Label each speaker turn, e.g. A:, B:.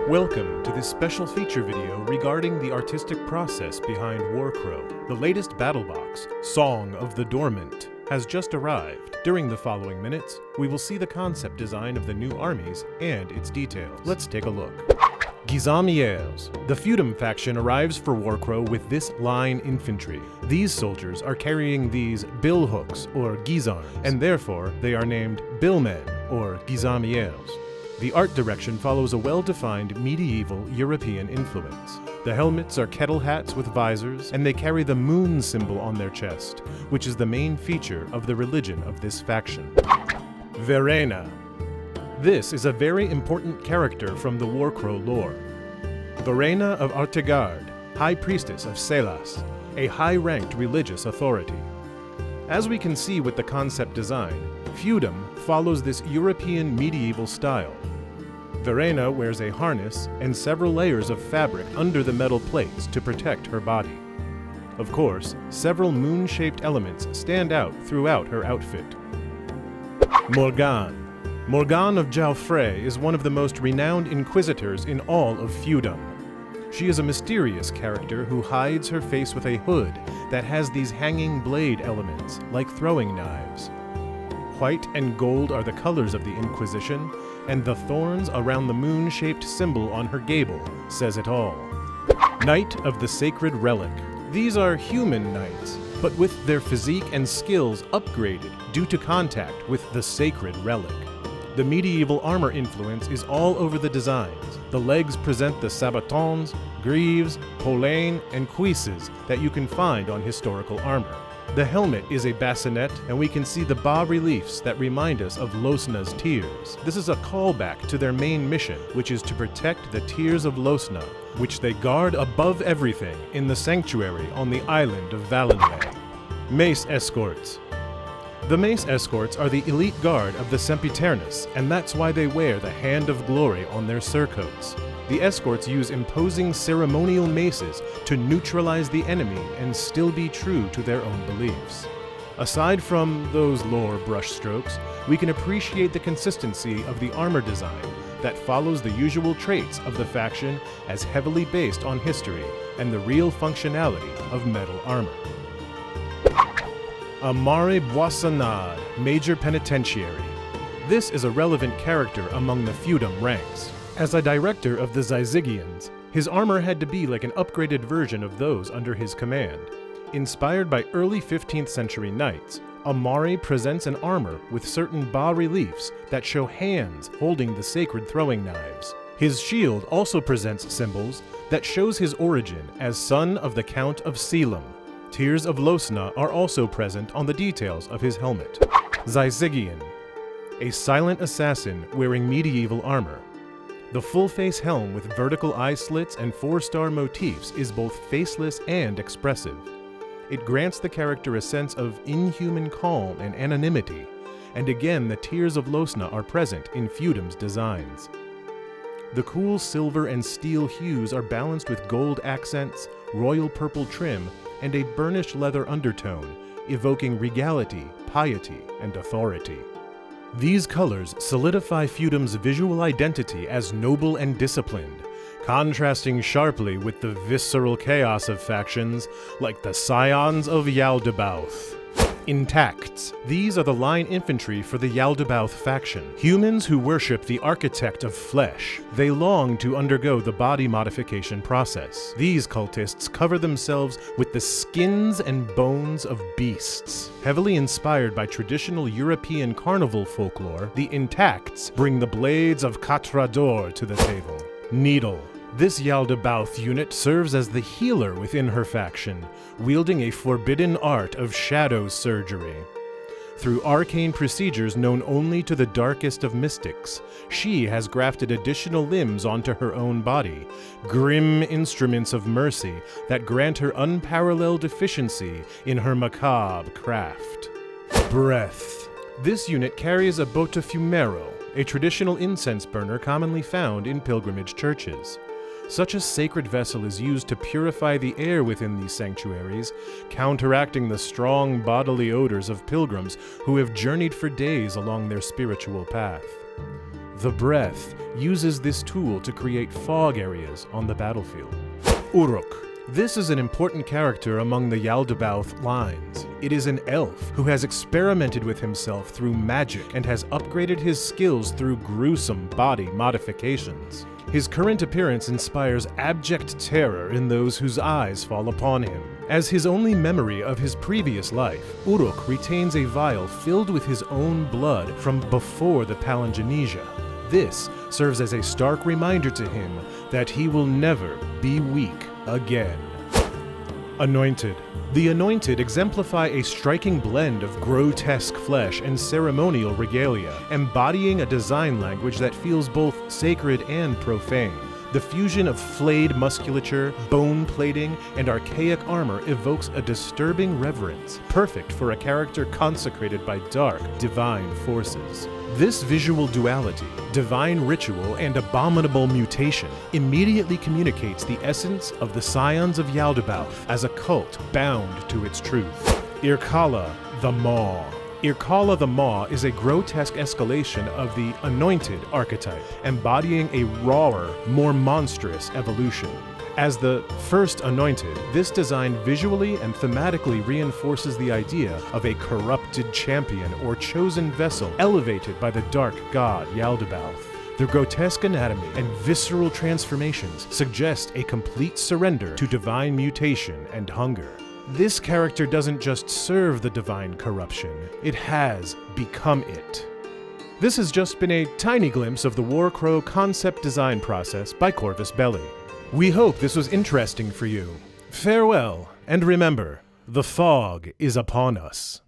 A: Welcome to this special feature video regarding the artistic process behind Warcrow. The latest battle box, Song of the Dormant, has just arrived. During the following minutes, we will see the concept design of the new armies and its details. Let's take a look. Elves. The Fudom faction arrives for Warcrow with this line infantry. These soldiers are carrying these billhooks or gizarms, and therefore they are named billmen or Elves. The art direction follows a well-defined medieval European influence. The helmets are kettle hats with visors, and they carry the moon symbol on their chest, which is the main feature of the religion of this faction. Verena. This is a very important character from the Warcrow lore. Verena of Artegard, High Priestess of Selas, a high-ranked religious authority. As we can see with the concept design, Feudom follows this European medieval style. Verena wears a harness and several layers of fabric under the metal plates to protect her body. Of course, several moon-shaped elements stand out throughout her outfit. Morgane. Morgane of Jaufre is one of the most renowned inquisitors in all of Feudom. She is a mysterious character who hides her face with a hood that has these hanging blade elements, like throwing knives. White and gold are the colors of the Inquisition, and the thorns around the moon-shaped symbol on her gable says it all. Knight of the Sacred Relic. These are human knights, but with their physique and skills upgraded due to contact with the Sacred Relic. The medieval armor influence is all over the designs. The legs present the sabatons, greaves, polaines, and cuisses that you can find on historical armor. The helmet is a bassinet, and we can see the bas-reliefs that remind us of Losna's tears. This is a callback to their main mission, which is to protect the tears of Losna, which they guard above everything in the sanctuary on the island of Valenway. Mace Escorts. The Mace Escorts are the elite guard of the Sempiternus, and that's why they wear the Hand of Glory on their surcoats. The escorts use imposing ceremonial maces to neutralize the enemy and still be true to their own beliefs. Aside from those lore brushstrokes, we can appreciate the consistency of the armor design that follows the usual traits of the faction as heavily based on history and the real functionality of metal armor. Amare Boissonade, Major Penitentiary. This is a relevant character among the Feudom ranks. As a director of the Zyzigians, his armor had to be like an upgraded version of those under his command. Inspired by early 15th century knights, Amare presents an armor with certain bas-reliefs that show hands holding the sacred throwing knives. His shield also presents symbols that shows his origin as son of the Count of Selim. Tears of Losna are also present on the details of his helmet. Zyzigian, a silent assassin wearing medieval armor. The full-face helm with vertical eye slits and 4-star motifs is both faceless and expressive. It grants the character a sense of inhuman calm and anonymity, and again the Tears of Losna are present in Feudom's designs. The cool silver and steel hues are balanced with gold accents, royal purple trim, and a burnished leather undertone, evoking regality, piety, and authority. These colors solidify Feudom's visual identity as noble and disciplined, contrasting sharply with the visceral chaos of factions like the Scions of Yaldabaoth. Intacts. These are the line infantry for the Yaldabaoth faction, humans who worship the architect of flesh. They long to undergo the body modification process. These cultists cover themselves with the skins and bones of beasts. Heavily inspired by traditional European carnival folklore, the Intacts bring the blades of Catrador to the table. Needle. This Yaldabaoth unit serves as the healer within her faction, wielding a forbidden art of shadow surgery. Through arcane procedures known only to the darkest of mystics, she has grafted additional limbs onto her own body, grim instruments of mercy that grant her unparalleled efficiency in her macabre craft. Breath. This unit carries a botafumero, a traditional incense burner commonly found in pilgrimage churches. Such a sacred vessel is used to purify the air within these sanctuaries, counteracting the strong bodily odors of pilgrims who have journeyed for days along their spiritual path. The Breath uses this tool to create fog areas on the battlefield. Uruk. This is an important character among the Yaldabaoth lines. It is an elf who has experimented with himself through magic and has upgraded his skills through gruesome body modifications. His current appearance inspires abject terror in those whose eyes fall upon him. As his only memory of his previous life, Uruk retains a vial filled with his own blood from before the Palingenesia. This serves as a stark reminder to him that he will never be weak again. Anointed. The Anointed exemplify a striking blend of grotesque flesh and ceremonial regalia, embodying a design language that feels both sacred and profane. The fusion of flayed musculature, bone plating, and archaic armor evokes a disturbing reverence, perfect for a character consecrated by dark, divine forces. This visual duality, divine ritual and abominable mutation, immediately communicates the essence of the Scions of Yaldabaoth as a cult bound to its truth. Irkalla the Maw. Irkalla the Maw is a grotesque escalation of the Anointed archetype, embodying a rawer, more monstrous evolution. As the first Anointed, this design visually and thematically reinforces the idea of a corrupted champion or chosen vessel elevated by the dark god Yaldabaoth. The grotesque anatomy and visceral transformations suggest a complete surrender to divine mutation and hunger. This character doesn't just serve the divine corruption, it has become it. This has just been a tiny glimpse of the Warcrow concept design process by Corvus Belli. We hope this was interesting for you. Farewell, and remember, the fog is upon us.